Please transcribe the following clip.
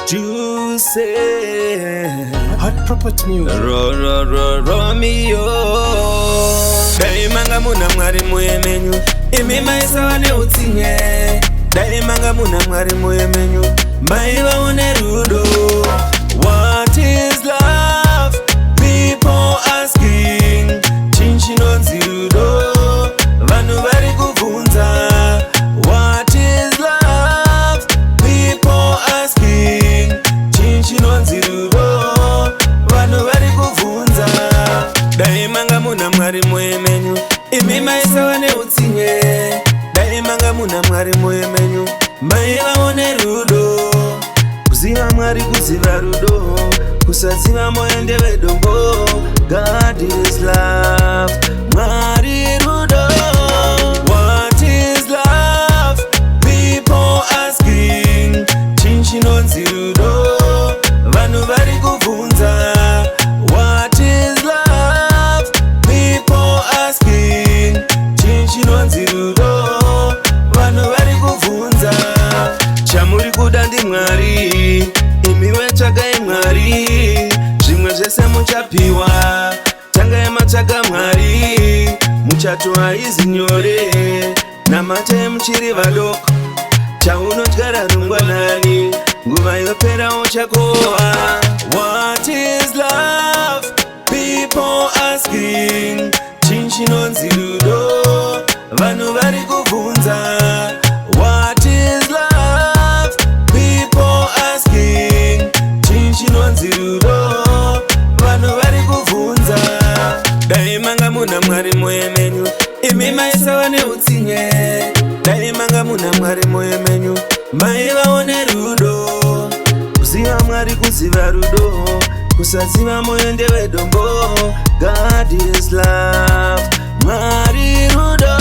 Juicy Hot Property News. Romeo Daimanga muna mwari muye menyu imi maisawa ne utsinye Daimanga muna mwari muye menyu maiva une rudo. What is love? People asking Chinchinonzi rudo Vanhu vari kubvunza. What is love? People asking Chinchinonzi rudo Vanhu vari kubvunza. Daimanga muna mwari muye menyu imi maisawa ne utsinye Daimanga muna mwari muye menyu maiva une rudo. Kuziva mwari kuziva rudo kusaziva moyo ndeve dombo. God is love, mwari rudo. What is love? People asking Chinchinonzi rudo Vanhu vari kubvunza. What is love? People asking Chinchinonzi rudo Vanhu vari kubvunza. Chamuri kuda ndimwari imi wetsvagai mwari. Zvimwe zvese muchapiwa tangai matsvaga mwari. Muchato haizi nyore namatai muchiri vadoko. Chaunotyara rungwanani nguva yopera uchakohwa. What is love? People asking Chinchinonzi rudo Vanhu vari kubvunza. What is love? People asking Chinchinonzi rudo Vanhu vari kubvunza. Daimanga muna mwari muye menyu imi maisawa ne utsinye. Daimanga muna mwari muye menyu maiva une rudo. Kuziva mwari kuziva rudo kusaziva moyo ndeve dombo. God is love, mwari rudo.